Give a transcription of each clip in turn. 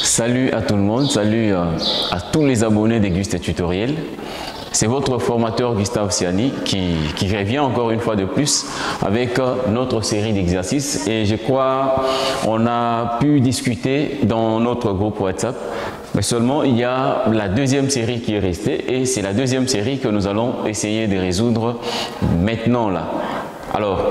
Salut à tout le monde, salut à tous les abonnés d'Auguste Tutoriel. C'est votre formateur Gustave Siani qui revient encore une fois de plus avec notre série d'exercices. Et je crois on a pu discuter dans notre groupe WhatsApp. Mais seulement il y a la deuxième série qui est restée et c'est la deuxième série que nous allons essayer de résoudre maintenant là. Alors,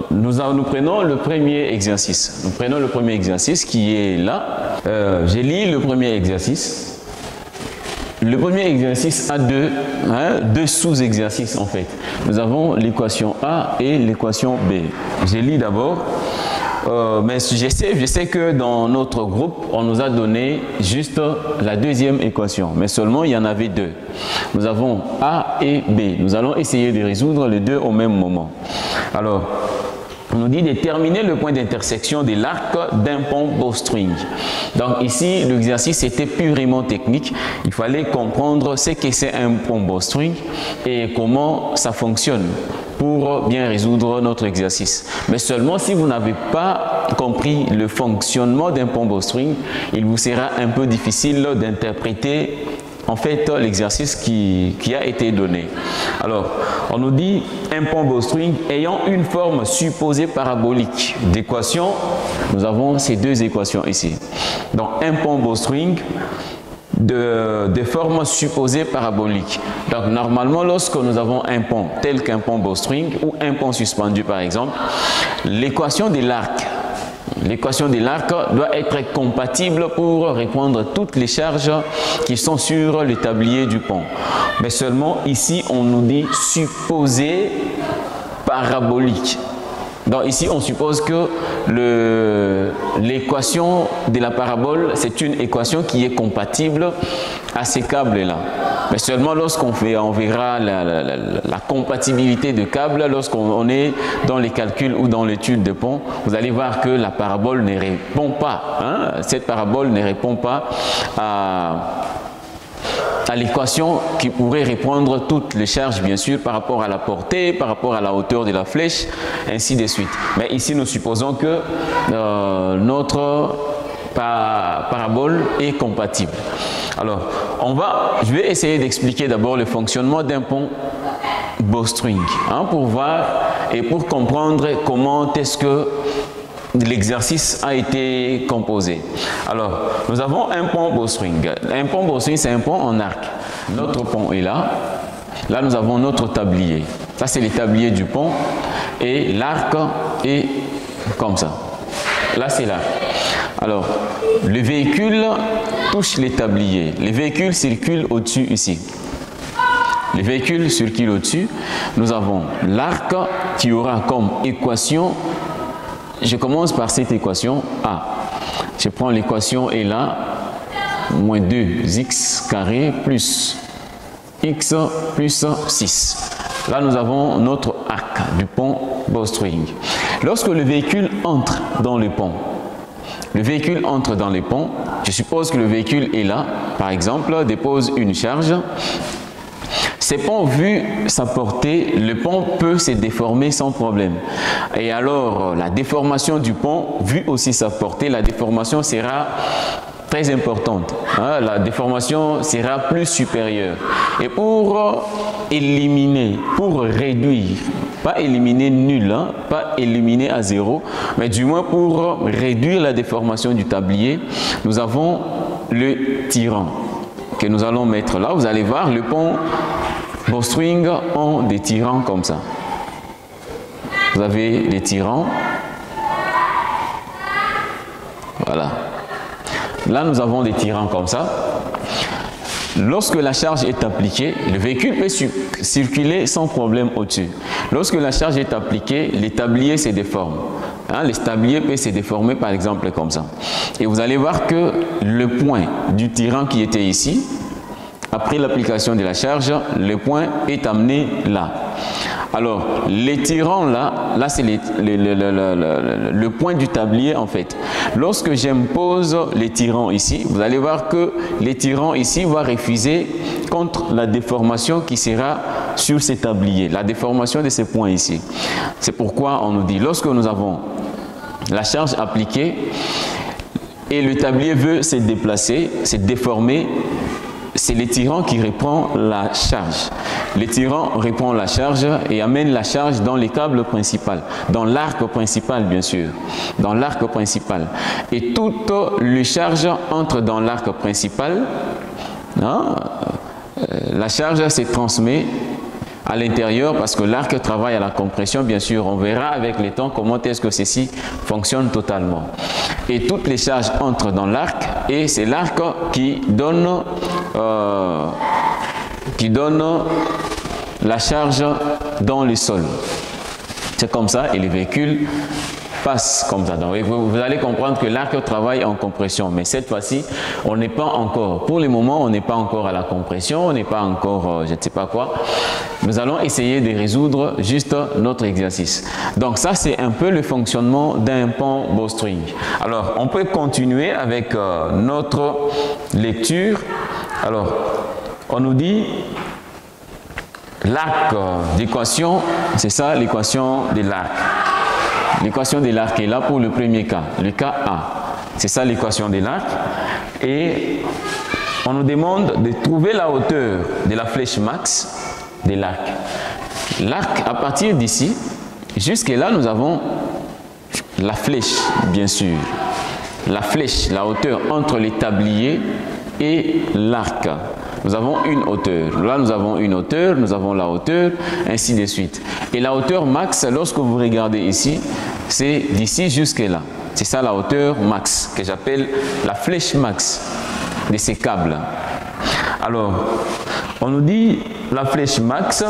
nous prenons le premier exercice. Nous prenons le premier exercice qui est là. Je lis le premier exercice. Le premier exercice a deux sous-exercices en fait. Nous avons l'équation A et l'équation B. Je lis d'abord. Mais je sais que dans notre groupe, on nous a donné juste la deuxième équation. Mais seulement, il y en avait deux. Nous avons A et B. Nous allons essayer de résoudre les deux au même moment. Alors, on nous dit déterminer le point d'intersection de l'arc d'un pont bowstring. Donc ici, l'exercice était purement technique. Il fallait comprendre ce que c'est un pont bowstring et comment ça fonctionne pour bien résoudre notre exercice. Mais seulement si vous n'avez pas compris le fonctionnement d'un pont bowstring, il vous sera un peu difficile d'interpréter en fait l'exercice qui a été donné. Alors, on nous dit un pont bowstring ayant une forme supposée parabolique. D'équation, nous avons ces deux équations ici. Donc, un pont bowstring de forme supposée parabolique. Donc, normalement, lorsque nous avons un pont tel qu'un pont bowstring ou un pont suspendu par exemple, l'équation de l'arc doit être compatible pour répondre toutes les charges qui sont sur le tablier du pont. Mais seulement ici, on nous dit supposé parabolique. Donc ici, on suppose que l'équation de la parabole, c'est une équation qui est compatible à ces câbles-là. Mais seulement lorsqu'on verra la compatibilité de câbles, lorsqu'on est dans les calculs ou dans l'étude de pont, vous allez voir que la parabole ne répond pas. Cette parabole ne répond pas à l'équation qui pourrait répondre toutes les charges, bien sûr, par rapport à la portée, par rapport à la hauteur de la flèche, ainsi de suite. Mais ici, nous supposons que notre parabole est compatible. Alors, je vais essayer d'expliquer d'abord le fonctionnement d'un pont bowstring, pour voir et pour comprendre comment est-ce que l'exercice a été composé. Alors, nous avons un pont bowstring. Un pont bowstring, c'est un pont en arc. Notre pont est là. Là, nous avons notre tablier. Ça, c'est le tablier du pont. Et l'arc est comme ça. Là, c'est l'arc. Alors, le véhicule touche les tabliers. Le véhicule circule au-dessus ici. Le véhicule circule au-dessus. Nous avons l'arc qui aura comme équation. Je commence par cette équation A. Je prends l'équation et là, moins 2x carré plus x plus 6. Là, nous avons notre arc du pont bowstring. Lorsque le véhicule entre dans le pont, je suppose que le véhicule est là, par exemple, dépose une charge. Ces ponts, vu sa portée, le pont peut se déformer sans problème. Et alors, la déformation du pont, vu aussi sa portée, la déformation sera très importante. La déformation sera plus supérieure. Et pour éliminer, pour réduire, pas éliminer nul, pas éliminer à zéro, mais du moins pour réduire la déformation du tablier, nous avons le tirant que nous allons mettre là. Vous allez voir, le pont bowstring ont des tirants comme ça. Vous avez des tirants. Voilà. Là, nous avons des tirants comme ça. Lorsque la charge est appliquée, le véhicule peut circuler sans problème au-dessus. Lorsque la charge est appliquée, les tabliers se déforment. Les tabliers peuvent se déformer par exemple comme ça. Et vous allez voir que le point du tirant qui était ici, après l'application de la charge, le point est amené là. Alors, les tirants là c'est le point du tablier en fait. Lorsque j'impose les tirants ici, vous allez voir que les tirants ici vont refuser contre la déformation qui sera sur ces tabliers, la déformation de ces points ici. C'est pourquoi on nous dit, lorsque nous avons la charge appliquée et le tablier veut se déplacer, se déformer, c'est le tirant qui reprend la charge. Le tirant reprend la charge et amène la charge dans les câbles principaux, dans l'arc principal bien sûr, dans l'arc principal. Et toute les charges entrent dans l'arc principal. Hein? La charge se transmet à l'intérieur parce que l'arc travaille à la compression, bien sûr. On verra avec le temps comment est-ce que ceci fonctionne totalement. Et toutes les charges entrent dans l'arc et c'est l'arc qui donne la charge dans le sol. C'est comme ça et les véhicules passent comme ça. Donc vous allez comprendre que l'arc travaille en compression, mais cette fois-ci, on n'est pas encore, pour le moment, on n'est pas encore à la compression, on n'est pas encore, je ne sais pas quoi. Nous allons essayer de résoudre juste notre exercice. Donc ça, c'est un peu le fonctionnement d'un pont bowstring. Alors, on peut continuer avec notre lecture. Alors, on nous dit l'arc d'équation, c'est ça l'équation de l'arc. L'équation de l'arc est là pour le premier cas, le cas A. C'est ça l'équation de l'arc. Et on nous demande de trouver la hauteur de la flèche max de l'arc. L'arc, à partir d'ici, jusque là, nous avons la flèche, bien sûr. La flèche, la hauteur entre les tabliers et l'arc. Nous avons une hauteur. Là, nous avons une hauteur, nous avons la hauteur, ainsi de suite. Et la hauteur max, lorsque vous regardez ici, c'est d'ici jusque là. C'est ça la hauteur max, que j'appelle la flèche max de ces câbles. Alors, on nous dit la flèche max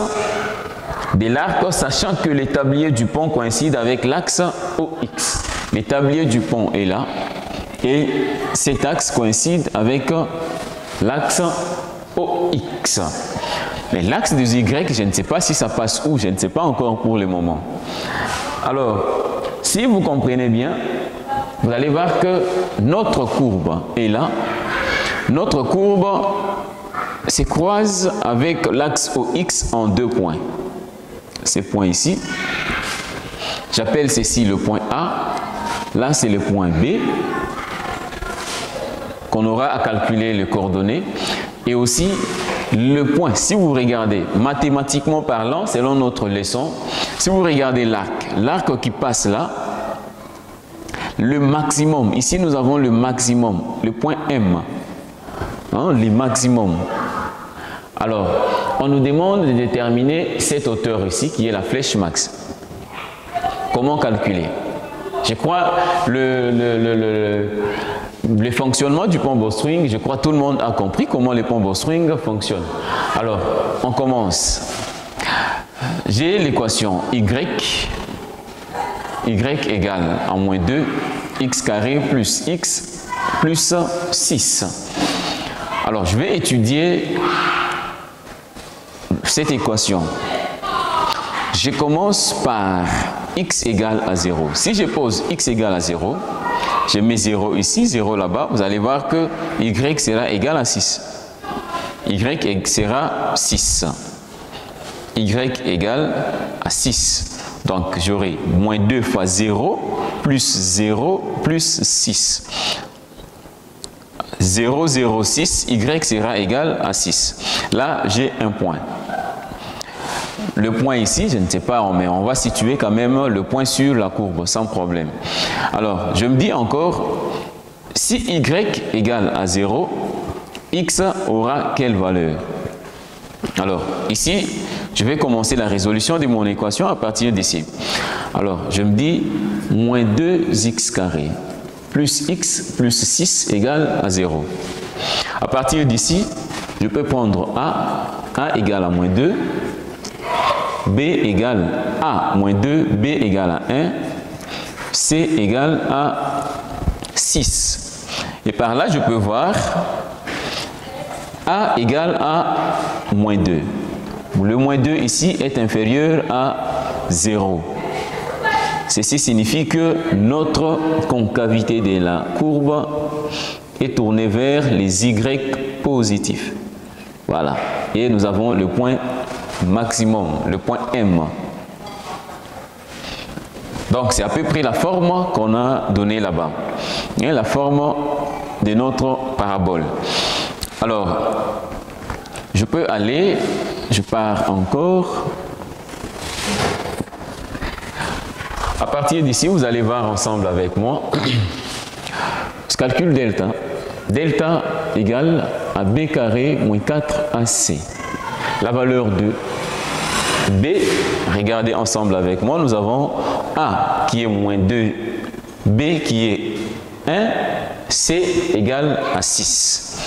de l'arc, sachant que les tabliers du pont coïncident avec l'axe OX. Les tabliers du pont est là, et cet axe coïncide avec l'axe OX. Mais l'axe des Y, je ne sais pas si ça passe où, je ne sais pas encore pour le moment. Alors, si vous comprenez bien, vous allez voir que notre courbe est là. Notre courbe se croise avec l'axe OX en deux points. Ces points ici, j'appelle ceci le point A. Là, c'est le point B qu'on aura à calculer les coordonnées. Et aussi le point, si vous regardez, mathématiquement parlant, selon notre leçon, si vous regardez l'arc qui passe là, le maximum, ici nous avons le maximum, le point M, hein, le maximum. Alors, on nous demande de déterminer cette hauteur ici, qui est la flèche max. Comment calculer? Je crois le fonctionnement du pont bowstring, je crois que tout le monde a compris comment les ponts bowstring fonctionnent. Alors, on commence. J'ai l'équation y égale à moins 2 x carré plus x plus 6. Alors, je vais étudier cette équation. Je commence par x égale à 0. Si je pose x égale à 0, je mets 0 ici, 0 là-bas, vous allez voir que y sera égal à 6. Y sera 6. Y égale à 6. Donc j'aurai moins 2 fois 0 plus 6. 0, 0, 6, y sera égal à 6. Là, j'ai un point. Le point ici, je ne sais pas, mais on va situer quand même le point sur la courbe, sans problème. Alors, je me dis encore, si y égale à 0, x aura quelle valeur? Alors, ici, je vais commencer la résolution de mon équation à partir d'ici. Alors, je me dis, moins 2x carré plus x plus 6 égale à 0. À partir d'ici, je peux prendre a égale à moins 2, b égale a moins 2, b égale à 1, c égale à 6. Et par là, je peux voir a égale à moins 2, Le moins 2 ici est inférieur à 0. Ceci signifie que notre concavité de la courbe est tournée vers les y positifs. Voilà. Et nous avons le point maximum, le point M. Donc c'est à peu près la forme qu'on a donnée là-bas. Et la forme de notre parabole. Alors, je pars encore. À partir d'ici, vous allez voir ensemble avec moi. Je calcule delta. Delta égale à b carré moins 4ac. La valeur de b, regardez ensemble avec moi, nous avons a qui est moins 2, b qui est 1, c égale à 6.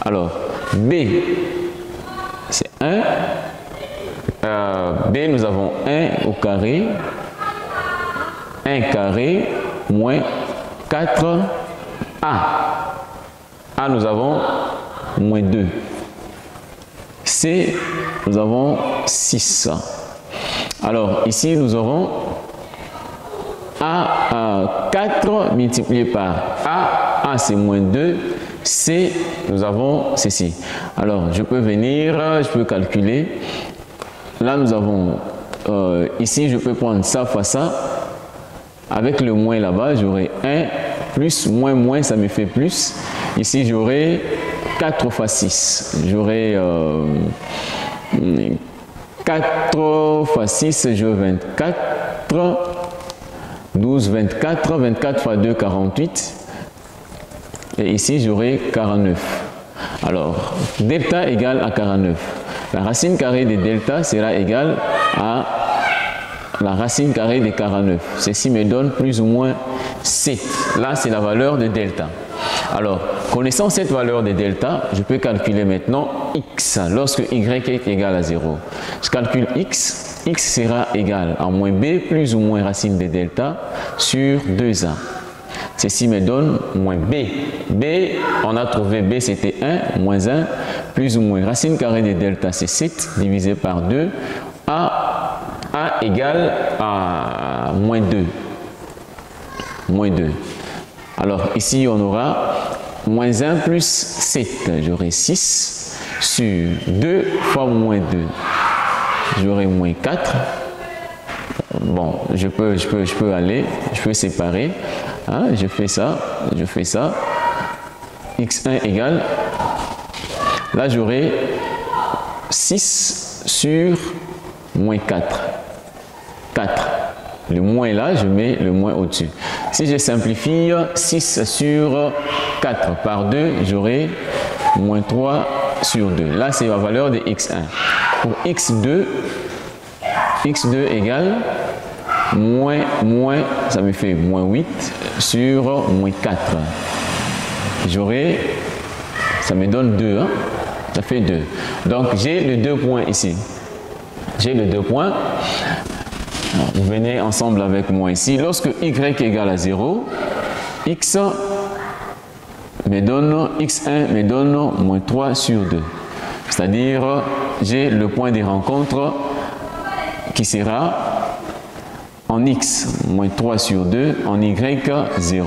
Alors, b c'est 1, b nous avons 1 au carré, 1 carré moins 4 A nous avons moins 2. C, nous avons 6. Alors ici nous aurons A 4 multiplié par A c'est moins 2. C, nous avons ceci. Alors je peux venir, je peux calculer. Là nous avons, ici je peux prendre ça fois ça. Avec le moins là-bas, j'aurai 1 plus moins moins, ça me fait plus. Ici, j'aurai 4 fois 6. J'aurai 4 fois 6, je 24. 12, 24. 24 fois 2, 48. Et ici, j'aurai 49. Alors, delta égale à 49. La racine carrée de delta sera égale à la racine carrée de 49. Ceci me donne plus ou moins 7. Là, c'est la valeur de delta. Alors, connaissant cette valeur de delta, je peux calculer maintenant x lorsque y est égal à 0. Je calcule x. X sera égal à moins b plus ou moins racine de delta sur 2a. Ceci me donne moins b. B, on a trouvé b c'était 1, moins 1, plus ou moins racine carrée de delta c'est 7 divisé par 2. A égale à moins 2. Moins 2. Alors ici on aura moins 1 plus 7. J'aurai 6 sur 2 fois moins 2. J'aurai moins 4. Bon, je peux aller, je peux séparer. Hein, je fais ça. x1 égale. Là j'aurai 6 sur moins 4. 4. Le moins est là, je mets le moins au-dessus. Si je simplifie, 6 sur 4 par 2, j'aurai moins 3 sur 2. Là, c'est la valeur de x1. Pour x2 égale moins, ça me fait moins 8 sur moins 4. J'aurai, ça me donne 2, hein? Ça fait 2. Donc, j'ai les 2 points ici. J'ai les 2 points. Alors, vous venez ensemble avec moi ici. Lorsque y égale à 0, x1 me donne moins 3 sur 2. C'est-à-dire, j'ai le point de rencontre qui sera en x, moins 3 sur 2, en y, 0.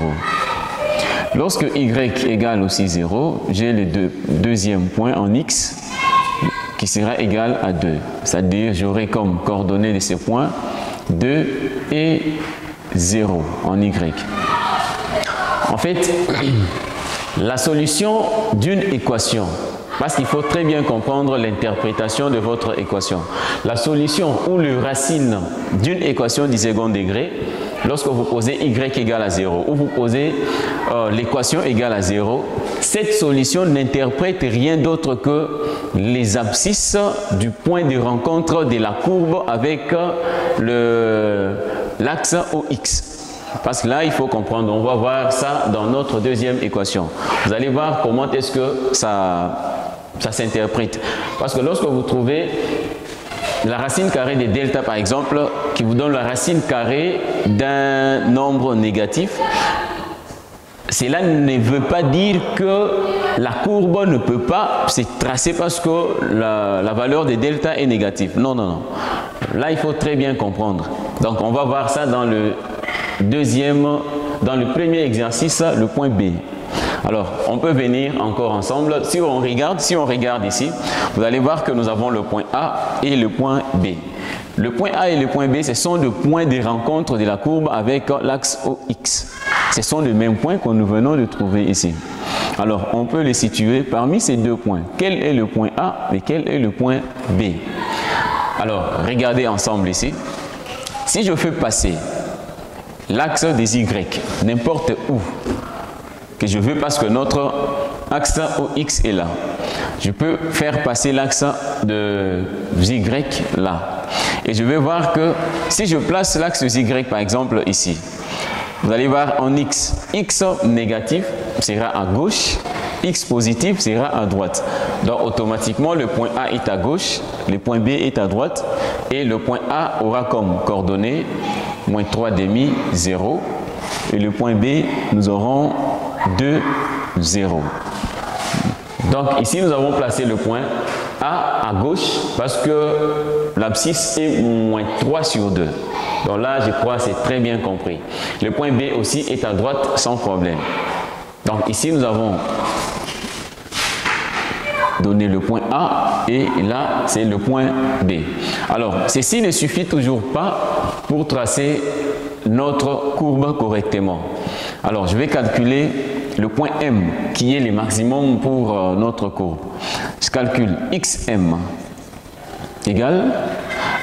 Lorsque y égale aussi 0, j'ai le deuxième point en x qui sera égal à 2. C'est-à-dire, j'aurai comme coordonnées de ces points 2 et 0 en y. En fait, la solution d'une équation, parce qu'il faut très bien comprendre l'interprétation de votre équation. La solution ou le racine d'une équation du second degré, lorsque vous posez y égale à 0 ou vous posez l'équation égale à 0, cette solution n'interprète rien d'autre que les abscisses du point de rencontre de la courbe avec l'axe OX. Parce que là, il faut comprendre, on va voir ça dans notre deuxième équation. Vous allez voir comment est-ce que ça s'interprète. Parce que lorsque vous trouvez la racine carrée de delta, par exemple, qui vous donne la racine carrée d'un nombre négatif, cela ne veut pas dire que la courbe ne peut pas se tracer parce que la valeur de delta est négative. Non, non, non. Là, il faut très bien comprendre. Donc, on va voir ça dans le premier exercice, le point B. Alors, on peut venir encore ensemble. Si on regarde ici, vous allez voir que nous avons le point A et le point B. Le point A et le point B, ce sont les points de rencontre de la courbe avec l'axe OX. Ce sont les mêmes points que nous venons de trouver ici. Alors, on peut les situer parmi ces deux points. Quel est le point A et quel est le point B? Alors, regardez ensemble ici. Si je fais passer l'axe des Y, n'importe où, que je veux parce que notre axe OX est là, je peux faire passer l'axe de Y là. Et je vais voir que si je place l'axe Y par exemple ici, vous allez voir en X, X négatif sera à gauche, X positif sera à droite. Donc automatiquement le point A est à gauche, le point B est à droite et le point A aura comme coordonnée moins 3,5, 0 et le point B nous aurons 2, 0. Donc ici nous avons placé le point A à gauche parce que l'abscisse est moins 3 sur 2. Donc là je crois que c'est très bien compris. Le point B aussi est à droite sans problème. Donc ici nous avons donné le point A et là c'est le point B. Alors ceci ne suffit toujours pas pour tracer notre courbe correctement. Alors je vais calculer le point M qui est le maximum pour notre courbe. Je calcule XM égale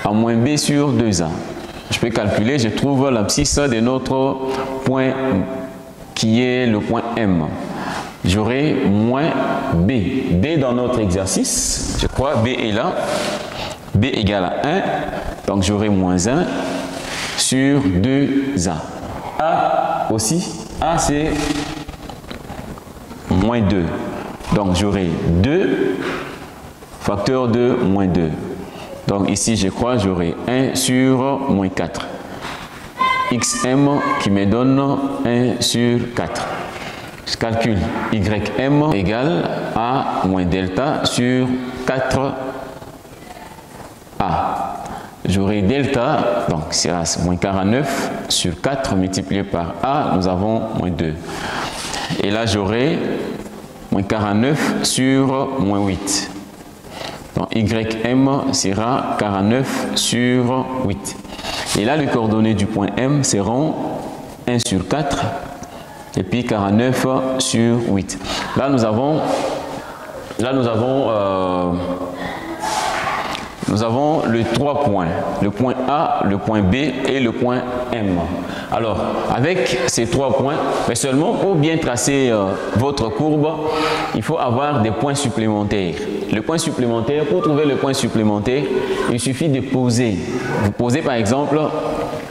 à moins B sur 2A. Je peux calculer, je trouve l'abscisse de notre point qui est le point M. J'aurai moins B. B dans notre exercice, je crois, B est là. B égale à 1, donc j'aurai moins 1 sur 2A. A aussi, A c'est moins 2. Donc j'aurai 2, facteur de moins 2. Donc ici, je crois, j'aurai 1 sur moins 4. XM qui me donne 1 sur 4. Je calcule YM égale à moins delta sur 4A. J'aurai delta, donc c'est moins 49 sur 4 multiplié par A, nous avons moins 2. Et là, j'aurai moins 49 sur moins 8. Donc YM sera 49 sur 8. Et là, les coordonnées du point M seront 1 sur 4 et puis 49 sur 8. Là, nous avons les 3 points, le point A, le point B et le point M. Alors, avec ces 3 points, mais seulement pour bien tracer votre courbe, il faut avoir des points supplémentaires. Le point supplémentaire, pour trouver le point supplémentaire, il suffit de poser. Vous posez par exemple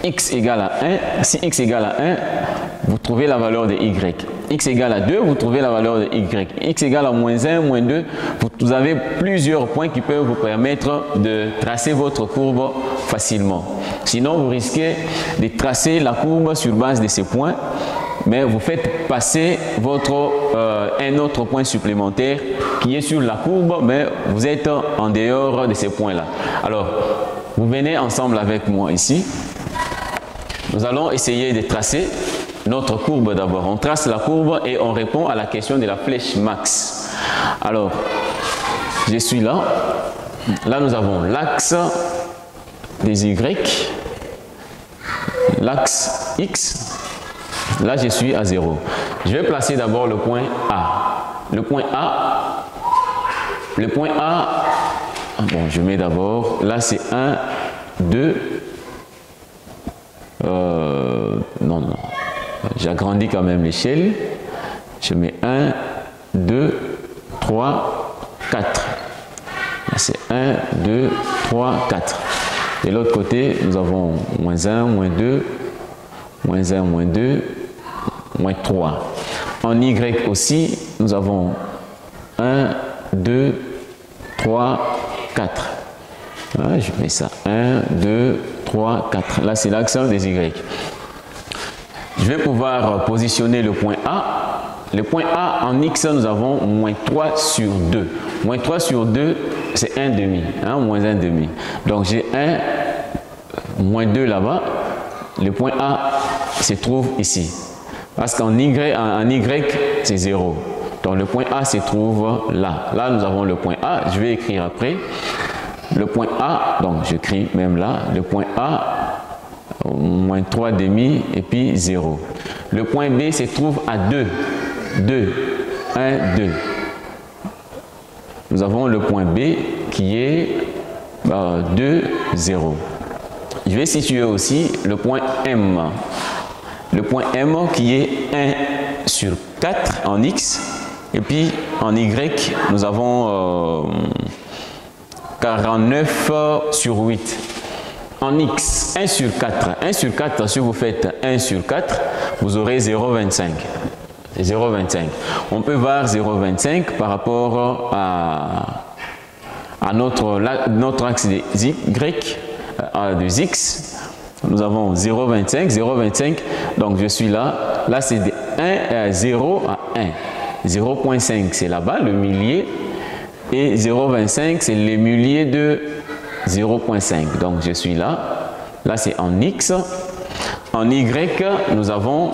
x égale à 1. Si x égale à 1, vous trouvez la valeur de y. X égale à 2, vous trouvez la valeur de y. X égale à moins 1, moins 2, vous avez plusieurs points qui peuvent vous permettre de tracer votre courbe facilement. Sinon, vous risquez de tracer la courbe sur base de ces points, mais vous faites passer un autre point supplémentaire qui est sur la courbe, mais vous êtes en dehors de ces points-là. Alors, vous venez ensemble avec moi ici. Nous allons essayer de tracer notre courbe d'abord. On trace la courbe et on répond à la question de la flèche max. Alors, je suis là. Là, nous avons l'axe des Y, l'axe X. Là, je suis à 0. Je vais placer d'abord le point A. Le point A, bon, je mets d'abord, là c'est 1, 2, non, j'agrandis quand même l'échelle. Je mets 1, 2, 3, 4. Là c'est 1, 2, 3, 4. De l'autre côté, nous avons moins 1, moins 2, moins 1, moins 2, moins 3. En Y aussi, nous avons 1, 2, 3, 4. Voilà, je mets ça. 1, 2, 3, 4. Là, c'est l'axe des Y. je vais pouvoir positionner le point A. Le point A en X, nous avons moins 3 sur 2. Moins 3 sur 2, c'est 1,5, hein, moins 1,5. Donc j'ai 1, moins 2 là-bas. Le point A se trouve ici. Parce qu'en Y, c'est 0. Donc le point A se trouve là. Là, nous avons le point A. Je vais écrire après. Le point A, donc j'écris même là, le point A, moins 3,5 et puis 0. Le point B se trouve à 2. 2, 1, 2. Nous avons le point B qui est 2, 0. Je vais situer aussi le point M. Le point M qui est 1 sur 4 en X. Et puis en Y, nous avons 49 sur 8. En X, 1 sur 4. 1 sur 4, si vous faites 1 sur 4, vous aurez 0,25. 0,25. On peut voir 0,25 par rapport à notre axe des Y, des X. Nous avons 0,25, 0,25. Donc je suis là. Là, c'est de 0 à 1. 0,5, c'est là-bas, le millier. Et 0,25, c'est le millier de 0,5. Donc je suis là. Là, c'est en X. En Y, nous avons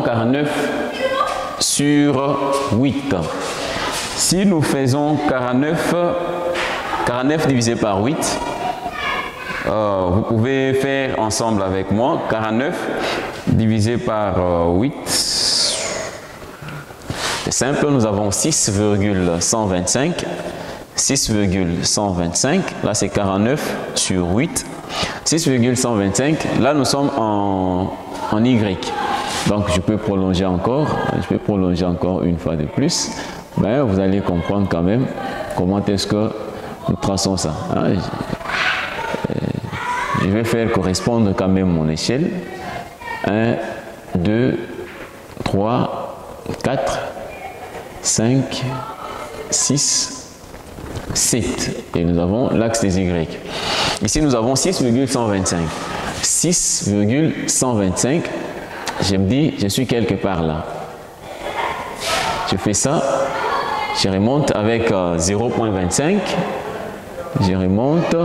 49 sur 8. Si nous faisons 49 divisé par 8, vous pouvez faire ensemble avec moi. 49 divisé par 8, c'est simple, nous avons 6,125. 6,125, là c'est 49 sur 8. 6,125, là nous sommes en Y. Donc je peux prolonger encore une fois de plus. Ben, vous allez comprendre quand même comment est-ce que nous traçons ça. Hein? Je vais faire correspondre quand même mon échelle. 1, 2, 3, 4, 5, 6, 7. Et nous avons l'axe des Y. Ici, nous avons 6,125. 6,125. Je me dis, je suis quelque part là. Je fais ça. Je remonte avec 0,25. Je remonte.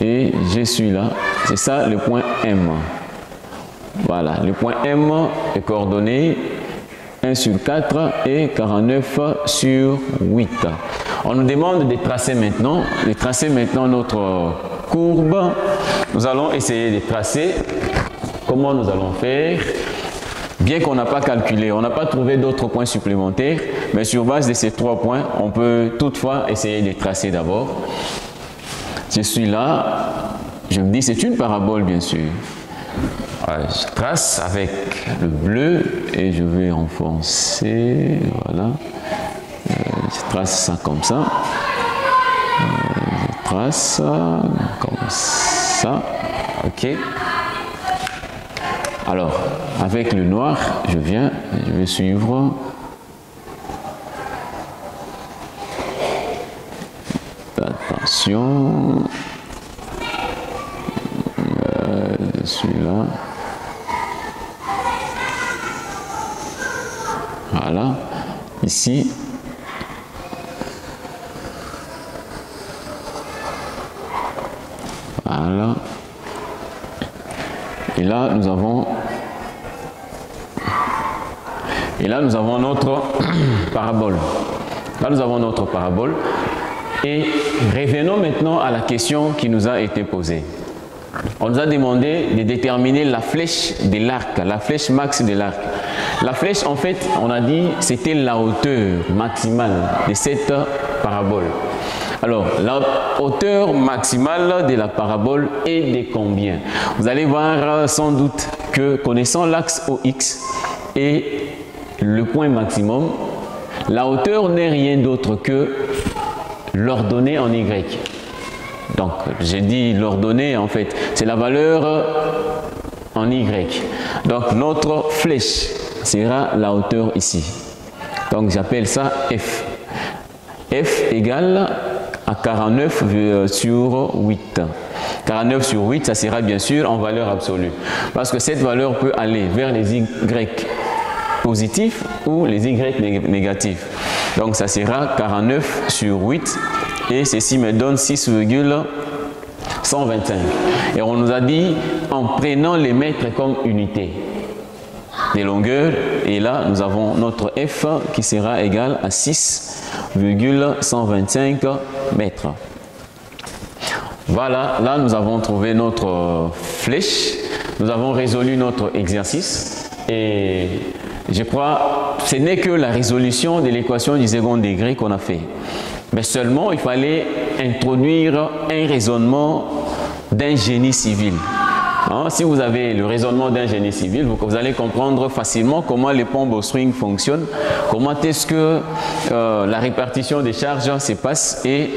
Et je suis là. C'est ça le point M. Voilà. Le point M est coordonné 1 sur 4 et 49 sur 8. On nous demande de tracer maintenant notre courbe. Nous allons essayer de tracer. Comment nous allons faire? Bien qu'on n'a pas calculé, on n'a pas trouvé d'autres points supplémentaires, mais sur base de ces 3 points, on peut toutefois essayer de tracer d'abord. Je suis là, je me dis c'est une parabole bien sûr. Je trace avec le bleu et je vais enfoncer, voilà. Je trace ça comme ça. Je trace comme ça, ok. Alors, avec le noir, je vais suivre. Attention. Je suis là. Voilà. Ici. Voilà. Et là, nous avons notre parabole. Là, nous avons notre parabole. Et revenons maintenant à la question qui nous a été posée. On nous a demandé de déterminer la flèche de l'arc, la flèche max de l'arc. La flèche, en fait, on a dit, c'était la hauteur maximale de cette parabole. Alors, la hauteur maximale de la parabole est de combien? Vous allez voir sans doute que connaissant l'axe OX et le point maximum, la hauteur n'est rien d'autre que l'ordonnée en Y. Donc, j'ai dit l'ordonnée, en fait, c'est la valeur en Y. Donc, notre flèche sera la hauteur ici. Donc, j'appelle ça F. F égale à 49 sur 8. 49 sur 8, ça sera bien sûr en valeur absolue. Parce que cette valeur peut aller vers les y positifs ou les y négatifs. Donc ça sera 49 sur 8 et ceci me donne 6,125. Et on nous a dit en prenant les mètres comme unité des longueurs, et là nous avons notre F qui sera égal à 6,125 mètres. Voilà, là nous avons trouvé notre flèche, nous avons résolu notre exercice et je crois que ce n'est que la résolution de l'équation du second degré qu'on a fait. Mais seulement il fallait introduire un raisonnement d'un génie civil. Hein, si vous avez le raisonnement d'un génie civil, vous allez comprendre facilement comment les pompes au string fonctionnent, comment est-ce que la répartition des charges se passe, et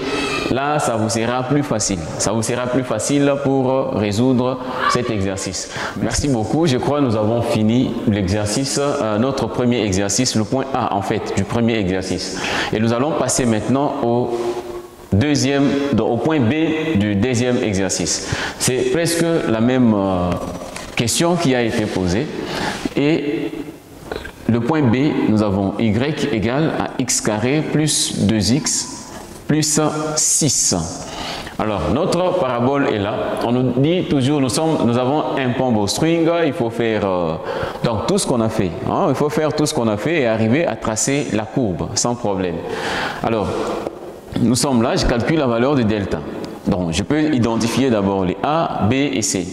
là ça vous sera plus facile. Ça vous sera plus facile pour résoudre cet exercice. Merci beaucoup. Je crois que nous avons fini l'exercice, notre premier exercice, le point A en fait du premier exercice. Et nous allons passer maintenant au point B du deuxième exercice. C'est presque la même question qui a été posée. Et le point B, nous avons y égale à x carré plus 2x plus 6. Alors, notre parabole est là. On nous dit toujours, nous avons un pompe au string, il faut faire donc tout ce qu'on a fait. Hein, il faut faire tout ce qu'on a fait et arriver à tracer la courbe sans problème. Alors, nous sommes là, je calcule la valeur de delta. Donc, je peux identifier d'abord les A, B et C.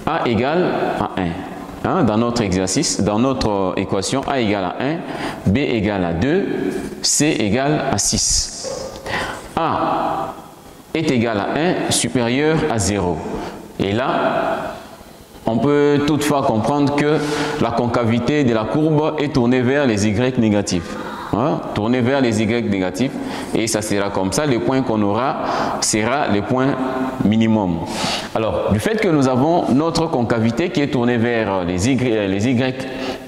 A égale à 1. Hein, dans notre exercice, dans notre équation, A égale à 1, B égale à 2, C égale à 6. A est égal à 1 supérieur à 0. Et là, on peut toutefois comprendre que la concavité de la courbe est tournée vers les y négatifs. Hein, tourner vers les y négatifs, et ça sera comme ça, le point qu'on aura sera le point minimum. Alors, du fait que nous avons notre concavité qui est tournée vers les y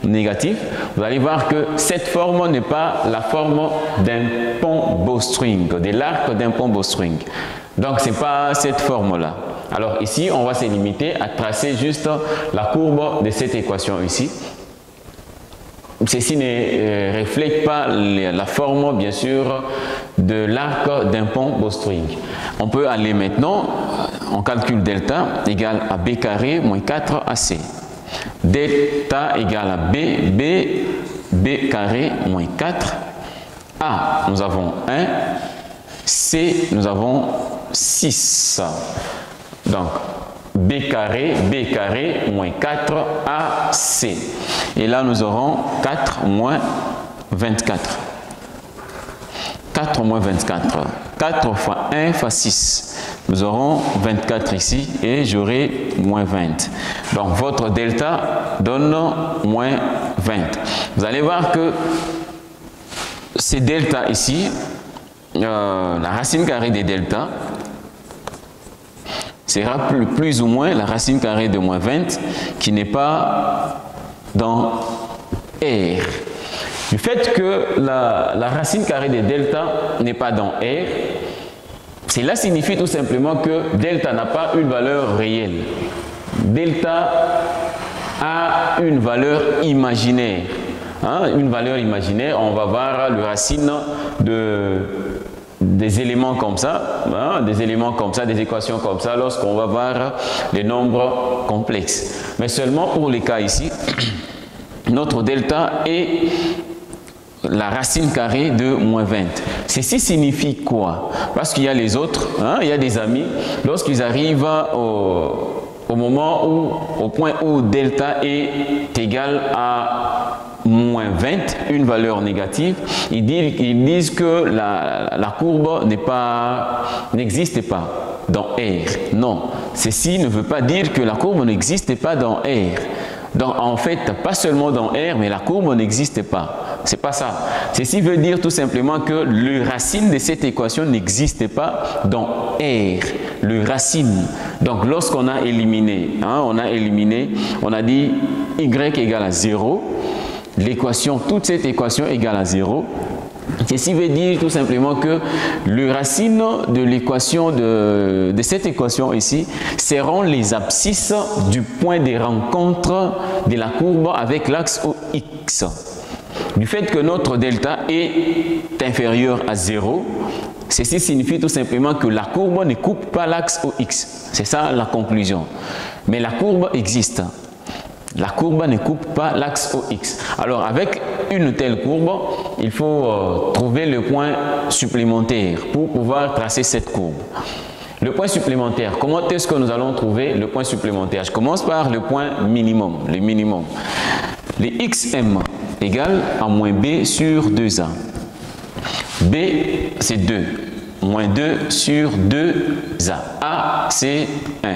négatifs, vous allez voir que cette forme n'est pas la forme d'un pont bowstring, de l'arc d'un pont bowstring. Donc, ce n'est pas cette forme-là. Alors ici, on va se limiter à tracer juste la courbe de cette équation ici. Ceci ne reflète pas la forme, bien sûr, de l'arc d'un pont bowstring. On peut aller maintenant, on calcule delta égale à b carré moins 4 ac. Delta égale à b carré moins 4. A, nous avons 1. C, nous avons 6. Donc, b carré moins 4 AC. Et là, nous aurons 4 moins 24. 4 moins 24. 4 fois 1 fois 6. Nous aurons 24 ici et j'aurai moins 20. Donc, votre delta donne moins 20. Vous allez voir que ces delta ici, la racine carrée des delta, sera plus ou moins la racine carrée de moins 20 qui n'est pas dans R. Du fait que la racine carrée de delta n'est pas dans R, cela signifie tout simplement que delta n'a pas une valeur réelle. Delta a une valeur imaginaire. Hein, une valeur imaginaire, on va voir le racine des éléments comme ça, hein, des équations comme ça, lorsqu'on va voir les nombres complexes. Mais seulement pour les cas ici, notre delta est la racine carrée de moins 20. Ceci signifie quoi? Parce qu'il y a les autres, hein, il y a des amis, lorsqu'ils arrivent au moment où, au point où delta est égal à moins 20, une valeur négative, ils disent que la courbe n'existe pas dans R. Non, ceci ne veut pas dire que la courbe n'existe pas dans R. Donc, en fait, pas seulement dans R, mais la courbe n'existe pas. C'est pas ça. Ceci veut dire tout simplement que le racine de cette équation n'existe pas dans R. Le racine. Donc, lorsqu'on a éliminé, hein, on a dit y égale à 0. L'équation, toute cette équation égale à 0. Ceci veut dire tout simplement que le racine de l'équation de cette équation ici seront les abscisses du point de rencontre de la courbe avec l'axe OX. Du fait que notre delta est inférieur à 0, ceci signifie tout simplement que la courbe ne coupe pas l'axe OX. C'est ça la conclusion. Mais la courbe existe. La courbe ne coupe pas l'axe OX. Alors avec une telle courbe, il faut trouver le point supplémentaire pour pouvoir tracer cette courbe. Le point supplémentaire, comment est-ce que nous allons trouver le point supplémentaire? Je commence par le point minimum, le minimum. Les xm égale à moins b sur 2a. B, c'est 2. Moins 2 sur 2a. A, c'est 1.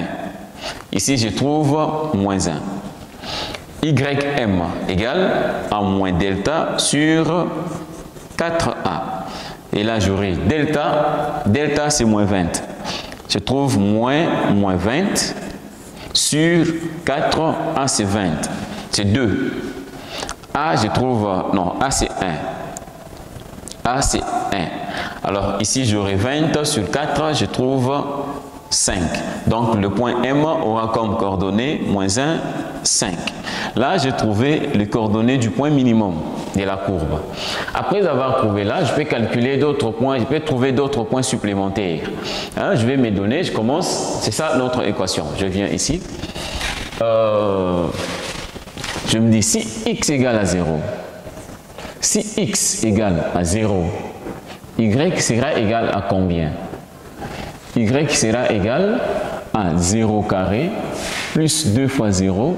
Ici, je trouve moins 1. Ym égale à moins delta sur 4a. Et là, j'aurai delta. Delta, c'est moins 20. Je trouve moins 20 sur 4a, c'est 20. C'est 2. A, je trouve... Non, A, c'est 1. A, c'est 1. Alors, ici, j'aurai 20 sur 4, je trouve 5. Donc, le point M aura comme coordonnée moins 1, 5. Là, j'ai trouvé les coordonnées du point minimum de la courbe. Après avoir trouvé là, je peux calculer d'autres points, je peux trouver d'autres points supplémentaires. Hein, je vais me donner, je commence, c'est ça notre équation. Je viens ici. Je me dis si x égale à 0, si x égale à 0, y sera égal à combien? Y sera égal à 0 carré plus 2 fois 0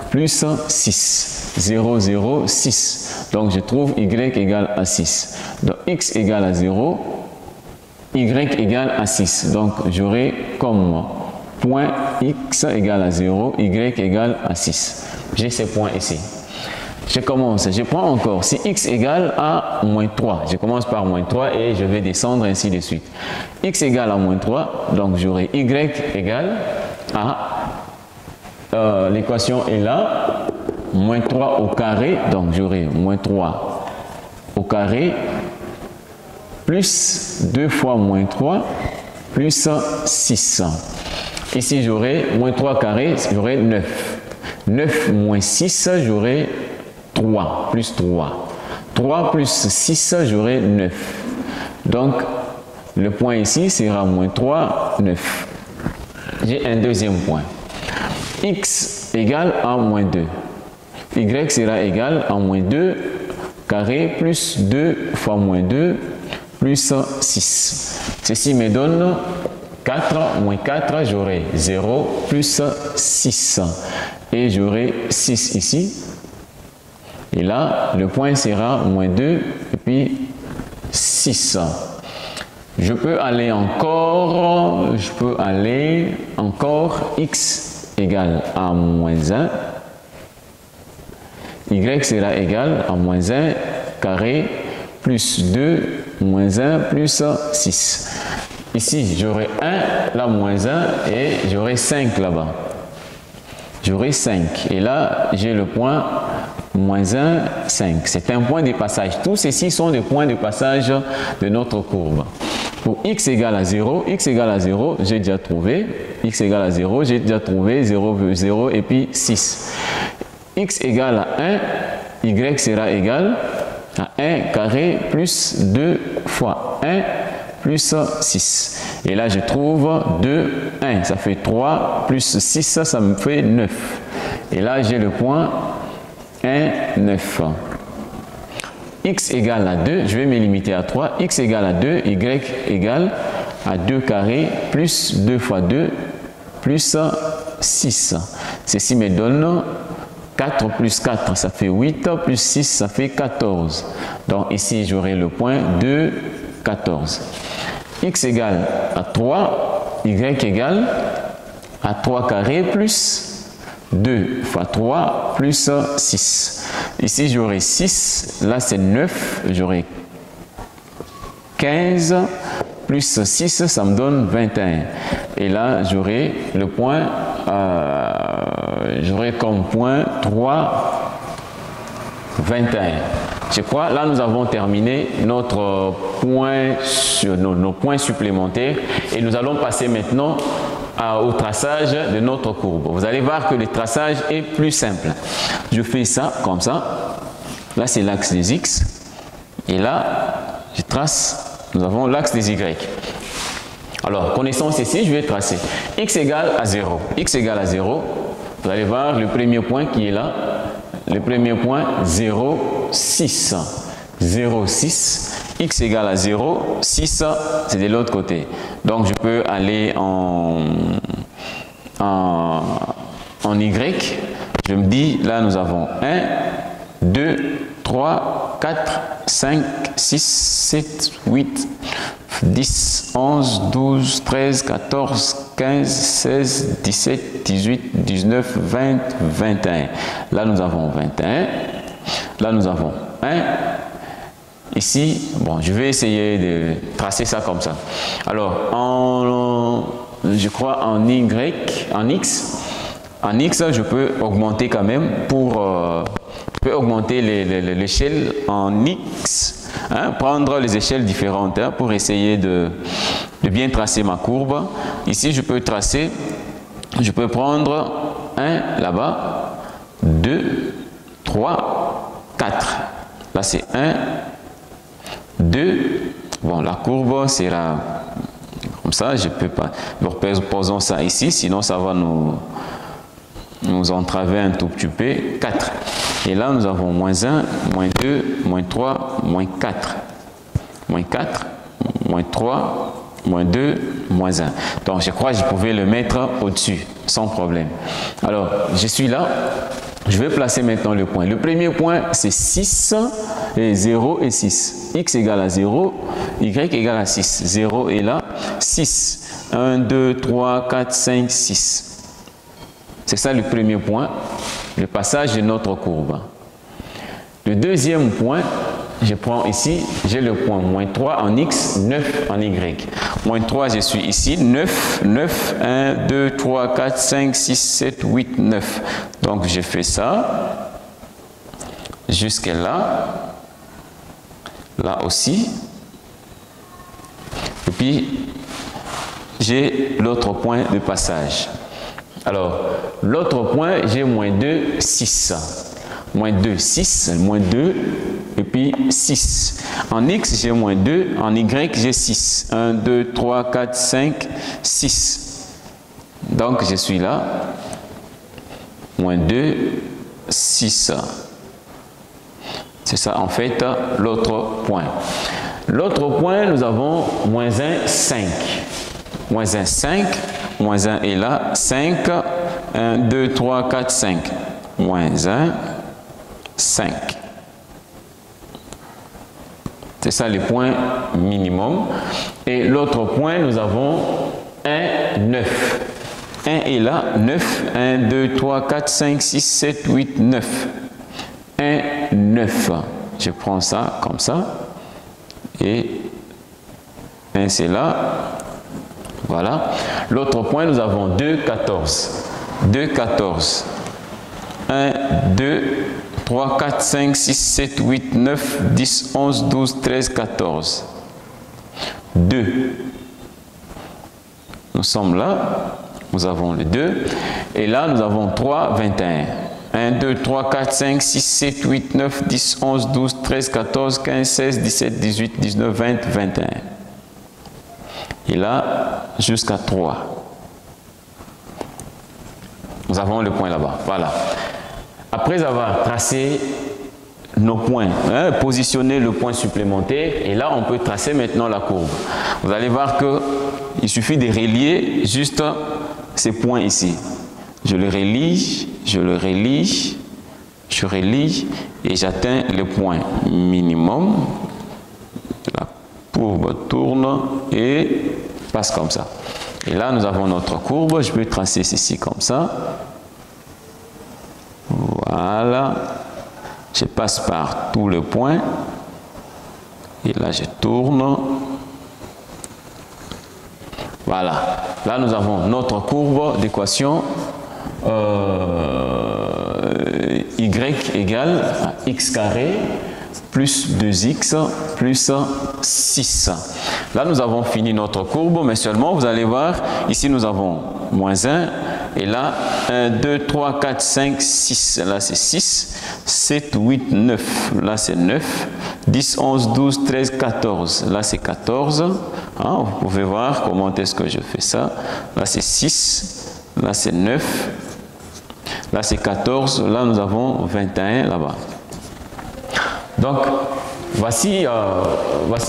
plus 6. 0, 0, 6. Donc je trouve y égale à 6. Donc x égale à 0, y égale à 6. Donc j'aurai comme point x égale à 0, y égale à 6. J'ai ces points ici. Je commence, je prends encore, si x égale à moins 3, je commence par moins 3 et je vais descendre ainsi de suite. X égale à moins 3, donc j'aurai y égale à, l'équation est là, moins 3 au carré, donc j'aurai moins 3 au carré, plus 2 fois moins 3, plus 6. Ici j'aurai moins 3 carré, j'aurai 9. 9 moins 6, j'aurai 3, plus 3. 3 plus 6, j'aurai 9. Donc, le point ici sera moins 3, 9. J'ai un deuxième point. X égale à moins 2. Y sera égal à moins 2 carré plus 2 fois moins 2 plus 6. Ceci me donne 4 moins 4, j'aurai 0 plus 6. Et j'aurai 6 ici. Et là, le point sera moins 2 et puis 6. Je peux aller encore, x égale à moins 1. Y sera égal à moins 1 carré plus 2 moins 1 plus 6. Ici, j'aurai 1, là moins 1 et j'aurai 5 là-bas. J'aurai 5. Et là, j'ai le point moins 1, 5. C'est un point de passage. Tous ceci sont des points de passage de notre courbe. Pour x égale à 0, j'ai déjà trouvé. X égale à 0, j'ai déjà trouvé 0, 0 et puis 6. X égale à 1, y sera égal à 1 carré plus 2 fois 1 plus 6. Et là, je trouve 2, 1, ça fait 3, plus 6, ça me fait 9. Et là, j'ai le point 1, 9. X égale à 2, je vais me limiter à 3. X égale à 2, y égale à 2 carré plus 2 fois 2 plus 6. Ceci me donne 4 plus 4, ça fait 8, plus 6, ça fait 14. Donc ici, j'aurai le point 2, 14. X égale à 3, y égale à 3 carré plus 2 fois 3 plus 6. Ici, j'aurai 6, là c'est 9, j'aurai 15, plus 6, ça me donne 21. Et là, j'aurai le point, j'aurai comme point 3, 21. je crois, là nous avons terminé notre point sur nos points supplémentaires et nous allons passer maintenant au traçage de notre courbe. Vous allez voir que le traçage est plus simple. Je fais ça comme ça. Là c'est l'axe des X et là je trace, nous avons l'axe des Y. Alors, connaissance ici, je vais tracer X égale à 0. X égale à 0, vous allez voir le premier point qui est là. Le premier point, 0, 6. 0, 6. X égale à 0, 6, c'est de l'autre côté. Donc, je peux aller en Y. Je me dis, là, nous avons 1, 2, 3, 4, 5, 6, 7, 8, 10, 11, 12, 13, 14, 15, 16, 17, 18, 19, 20, 21. Là, nous avons 21. Là, nous avons 1. Ici, bon, je vais essayer de tracer ça comme ça. Alors, je crois en Y, en X. En X, je peux augmenter quand même pour... je peux augmenter l'échelle en X. Hein, prendre les échelles différentes hein, pour essayer de bien tracer ma courbe. Ici, je peux tracer, je peux prendre 1 là-bas, 2, 3, 4. Là, c'est 1, 2. Bon, la courbe sera comme ça. Je peux pas. Donc, posons ça ici, sinon ça va nous entraver un tout petit peu. 4. Et là, nous avons moins 1, moins 2, moins 3, moins 4. Moins 4, moins 3, moins 2, moins 1. Donc, je crois que je pouvais le mettre au-dessus, sans problème. Alors, je suis là. Je vais placer maintenant le point. Le premier point, c'est 6, et 0 et 6. X égale à 0, Y égale à 6. 0 est là, 6. 1, 2, 3, 4, 5, 6. C'est ça le premier point, le passage de notre courbe. Le deuxième point, je prends ici, j'ai le point moins 3 en X, 9 en Y. Moins 3, je suis ici, 9, 9, 1, 2, 3, 4, 5, 6, 7, 8, 9. Donc je fais ça, jusqu'à là, là aussi. Et puis, j'ai l'autre point de passage. Alors, l'autre point, j'ai moins 2, 6. Moins 2, 6, moins 2, et puis 6. En X, j'ai moins 2, en Y, j'ai 6. 1, 2, 3, 4, 5, 6. Donc, je suis là. Moins 2, 6. C'est ça, en fait, l'autre point. L'autre point, nous avons moins 1, 5. Moins 1, 5. Moins 1 est là, 5, 1, 2, 3, 4, 5. Moins 1, 5. C'est ça le point minimum. Et l'autre point, nous avons 1, 9. 1 est là, 9, 1, 2, 3, 4, 5, 6, 7, 8, 9. 1, 9. Je prends ça comme ça. Et 1 c'est là. Voilà. L'autre point, nous avons 2, 14. 2, 14. 1, 2, 3, 4, 5, 6, 7, 8, 9, 10, 11, 12, 13, 14. 2. Nous sommes là. Nous avons le 2. Et là, nous avons 3, 21. 1, 2, 3, 4, 5, 6, 7, 8, 9, 10, 11, 12, 13, 14, 15, 16, 17, 18, 19, 20, 21. Et là, jusqu'à 3. Nous avons le point là-bas. Voilà. Après avoir tracé nos points, hein, positionner le point supplémentaire, et là, on peut tracer maintenant la courbe. Vous allez voir qu'il suffit de relier juste ces points ici. Je le relie, je le relie, je relie, et j'atteins le point minimum. La courbe tourne et passe comme ça. Et là, nous avons notre courbe. Je peux tracer ceci comme ça. Voilà. Je passe par tous les points. Et là, je tourne. Voilà. Là, nous avons notre courbe d'équation y égale à x carré plus 2x plus 6. Là, nous avons fini notre courbe, mais seulement, vous allez voir, ici, nous avons moins 1, et là, 1, 2, 3, 4, 5, 6. Là, c'est 6, 7, 8, 9. Là, c'est 9, 10, 11, 12, 13, 14. Là, c'est 14. Hein, vous pouvez voir comment est-ce que je fais ça. Là, c'est 6. Là, c'est 9. Là, c'est 14. Là, nous avons 21 là-bas. Donc, voici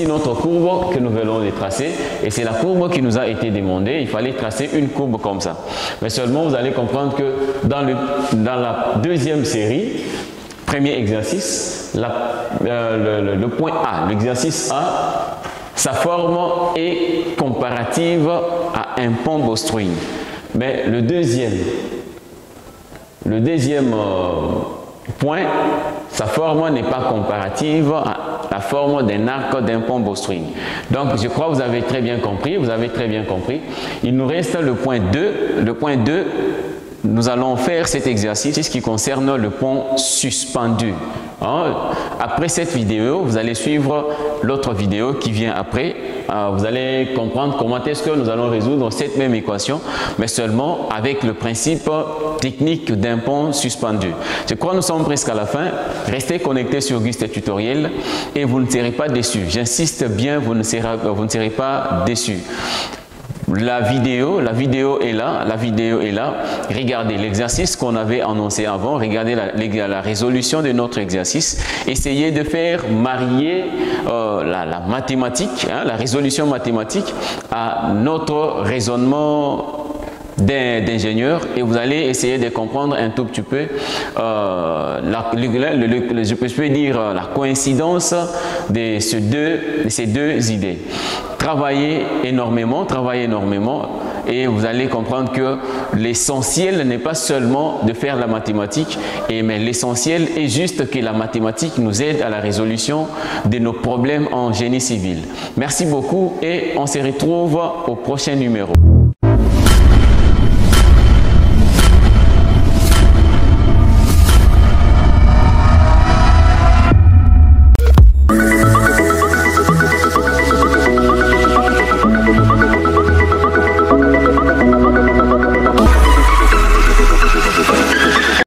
notre courbe que nous venons de tracer. Et c'est la courbe qui nous a été demandée. Il fallait tracer une courbe comme ça. Mais seulement, vous allez comprendre que dans la deuxième série, premier exercice, le point A, l'exercice A, sa forme est comparative à un pont Bostring. Mais le deuxième point, sa forme n'est pas comparative à la forme d'un arc d'un pont Bostring. Donc, je crois que vous avez très bien compris. Il nous reste le point 2. Le point 2, nous allons faire cet exercice qui concerne le pont suspendu. Après cette vidéo, vous allez suivre l'autre vidéo qui vient après. Vous allez comprendre comment est-ce que nous allons résoudre cette même équation, mais seulement avec le principe technique d'un pont suspendu. Je crois que nous sommes presque à la fin. Restez connectés sur Auguste Tutoriel et vous ne serez pas déçus. J'insiste bien, vous ne serez pas déçus. La vidéo est là, Regardez l'exercice qu'on avait annoncé avant, regardez la résolution de notre exercice. Essayez de faire marier la mathématique, la résolution mathématique à notre raisonnement d'ingénieur, et vous allez essayer de comprendre un tout petit peu je peux dire la coïncidence de ces deux idées. Travaillez énormément et vous allez comprendre que l'essentiel n'est pas seulement de faire la mathématique, mais l'essentiel est juste que la mathématique nous aide à la résolution de nos problèmes en génie civil. Merci beaucoup et on se retrouve au prochain numéro.